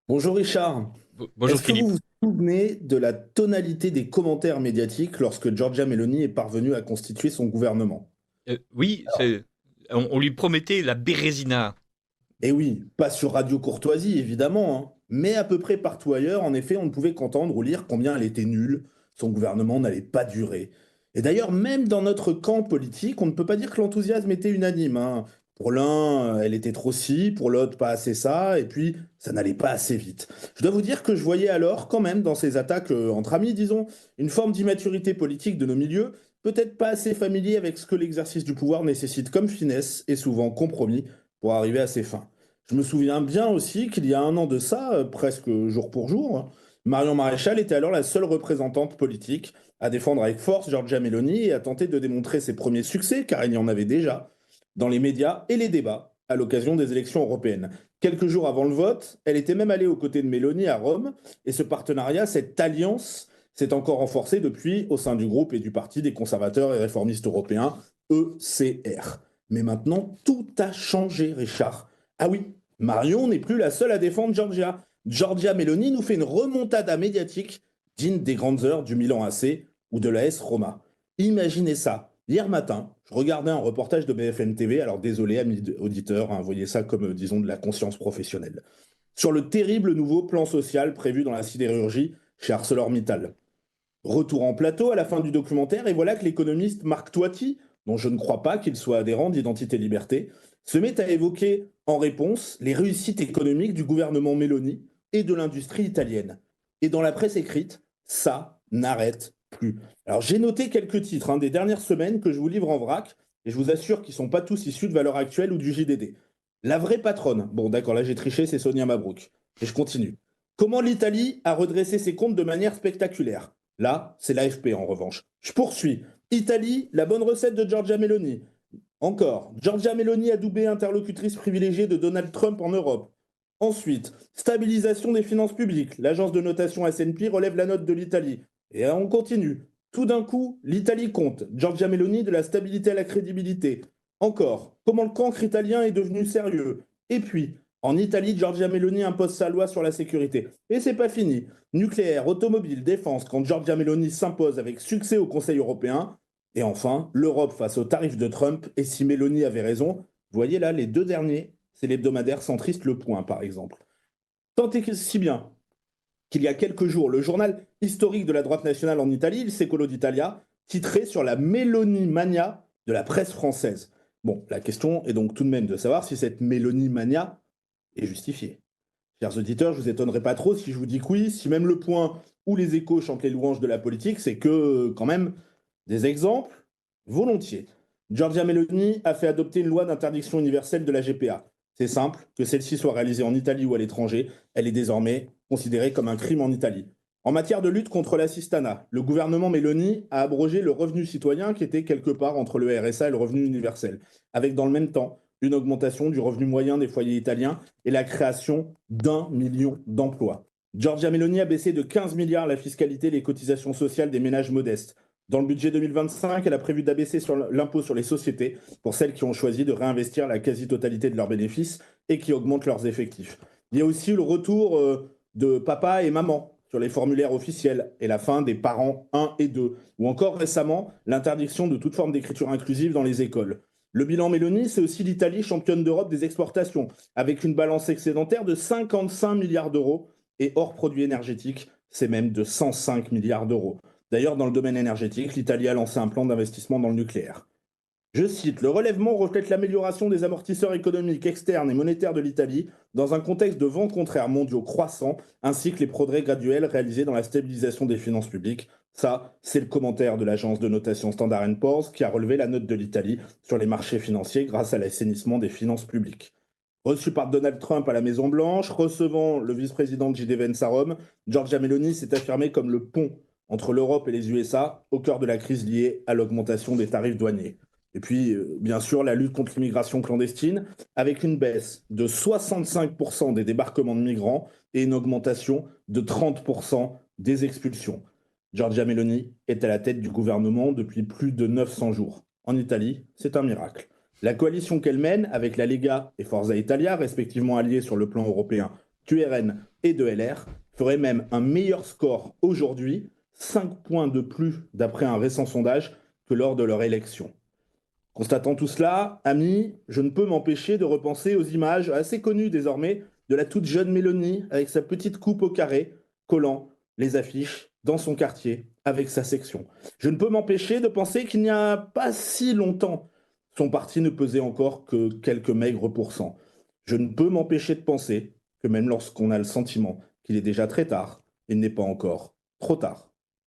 Bonjour Richard. Bonjour Est-ce que vous Philippe. vous souvenez de la tonalité des commentaires médiatiques lorsque Giorgia Meloni est parvenue à constituer son gouvernement? Oui, on lui promettait la Bérésina. Eh oui, pas sur Radio Courtoisie évidemment, hein, mais à peu près partout ailleurs, en effet, on ne pouvait qu'entendre ou lire combien elle était nulle, son gouvernement n'allait pas durer. Et d'ailleurs, même dans notre camp politique, on ne peut pas dire que l'enthousiasme était unanime, hein. Pour l'un, elle était trop ci, pour l'autre, pas assez ça, et puis ça n'allait pas assez vite. Je dois vous dire que je voyais alors, quand même, dans ces attaques entre amis, disons, une forme d'immaturité politique de nos milieux, peut-être pas assez familier avec ce que l'exercice du pouvoir nécessite comme finesse et souvent compromis pour arriver à ses fins. Je me souviens bien aussi qu'il y a un an de ça, presque jour pour jour, hein, Marion Maréchal était alors la seule représentante politique à défendre avec force Giorgia Meloni et à tenter de démontrer ses premiers succès, car il y en avait déjà, dans les médias et les débats à l'occasion des élections européennes. Quelques jours avant le vote, elle était même allée aux côtés de Meloni à Rome, et ce partenariat, cette alliance, s'est encore renforcée depuis au sein du groupe et du Parti des conservateurs et réformistes européens, ECR. Mais maintenant, tout a changé, Richard. Ah oui, Marion n'est plus la seule à défendre Georgia. Giorgia Meloni nous fait une remontada médiatique digne des grandes heures du Milan AC ou de la S Roma. Imaginez ça. Hier matin, je regardais un reportage de BFM TV, alors désolé amis auditeurs, hein, voyez ça comme disons de la conscience professionnelle, sur le terrible nouveau plan social prévu dans la sidérurgie chez ArcelorMittal. Retour en plateau à la fin du documentaire, et voilà que l'économiste Marc Toiti, dont je ne crois pas qu'il soit adhérent d'Identité Liberté, se met à évoquer en réponse les réussites économiques du gouvernement Meloni et de l'industrie italienne. Et dans la presse écrite, ça n'arrête plus. Alors j'ai noté quelques titres des dernières semaines que je vous livre en vrac, et je vous assure qu'ils ne sont pas tous issus de Valeurs Actuelles ou du JDD. La vraie patronne, bon d'accord, là j'ai triché, c'est Sonia Mabrouk. Et je continue. Comment l'Italie a redressé ses comptes de manière spectaculaire. Là, c'est l'AFP en revanche. Je poursuis. Italie, la bonne recette de Giorgia Meloni. Encore, Giorgia Meloni adoubée interlocutrice privilégiée de Donald Trump en Europe. Ensuite, stabilisation des finances publiques. L'agence de notation S&P relève la note de l'Italie. Et on continue. Tout d'un coup, l'Italie compte. Giorgia Meloni de la stabilité à la crédibilité. Encore, comment le cancre italien est devenu sérieux. Et puis, en Italie, Giorgia Meloni impose sa loi sur la sécurité. Et c'est pas fini. Nucléaire, automobile, défense, quand Giorgia Meloni s'impose avec succès au Conseil européen. Et enfin, l'Europe face aux tarifs de Trump. Et si Meloni avait raison, vous voyez là, les deux derniers, c'est l'hebdomadaire centriste Le Point, par exemple. Tant et si bien qu'il y a quelques jours, le journal historique de la droite nationale en Italie, Il Secolo d'Italia, titrait sur la Meloni mania de la presse française. Bon, la question est donc tout de même de savoir si cette Meloni mania est justifiée. Chers auditeurs, je vous étonnerai pas trop si je vous dis que oui, si même le point où les échos chantent les louanges de la politique, c'est que, quand même, des exemples, volontiers. Giorgia Meloni a fait adopter une loi d'interdiction universelle de la GPA. C'est simple, que celle-ci soit réalisée en Italie ou à l'étranger, elle est désormais considérée comme un crime en Italie. En matière de lutte contre l'assistanat, le gouvernement Meloni a abrogé le revenu citoyen qui était quelque part entre le RSA et le revenu universel, avec dans le même temps une augmentation du revenu moyen des foyers italiens et la création d'1 million d'emplois. Giorgia Meloni a baissé de 15 milliards la fiscalité et les cotisations sociales des ménages modestes. Dans le budget 2025, elle a prévu d'abaisser l'impôt sur les sociétés pour celles qui ont choisi de réinvestir la quasi-totalité de leurs bénéfices et qui augmentent leurs effectifs. Il y a aussi le retour de papa et maman sur les formulaires officiels et la fin des parents 1 et 2, ou encore récemment l'interdiction de toute forme d'écriture inclusive dans les écoles. Le bilan Meloni, c'est aussi l'Italie championne d'Europe des exportations, avec une balance excédentaire de 55 milliards d'euros et hors produits énergétiques, c'est même de 105 milliards d'euros. D'ailleurs, dans le domaine énergétique, l'Italie a lancé un plan d'investissement dans le nucléaire. Je cite, le relèvement reflète l'amélioration des amortisseurs économiques externes et monétaires de l'Italie dans un contexte de vents contraires mondiaux croissants, ainsi que les progrès graduels réalisés dans la stabilisation des finances publiques. Ça, c'est le commentaire de l'agence de notation Standard Poor's qui a relevé la note de l'Italie sur les marchés financiers grâce à l'assainissement des finances publiques. Reçu par Donald Trump à la Maison-Blanche, recevant le vice-président de J.D. Vance à Rome, Giorgia Meloni s'est affirmée comme le pont entre l'Europe et les USA au cœur de la crise liée à l'augmentation des tarifs douaniers. Et puis, bien sûr, la lutte contre l'immigration clandestine, avec une baisse de 65% des débarquements de migrants et une augmentation de 30% des expulsions. Giorgia Meloni est à la tête du gouvernement depuis plus de 900 jours. En Italie, c'est un miracle. La coalition qu'elle mène, avec la Lega et Forza Italia, respectivement alliés sur le plan européen QRN et de LR ferait même un meilleur score aujourd'hui, 5 points de plus d'après un récent sondage que lors de leur élection. Constatant tout cela, amis, je ne peux m'empêcher de repenser aux images assez connues désormais de la toute jeune Mélanie avec sa petite coupe au carré, collant les affiches dans son quartier avec sa section. Je ne peux m'empêcher de penser qu'il n'y a pas si longtemps, son parti ne pesait encore que quelques maigres pourcents. Je ne peux m'empêcher de penser que même lorsqu'on a le sentiment qu'il est déjà très tard, il n'est pas encore trop tard.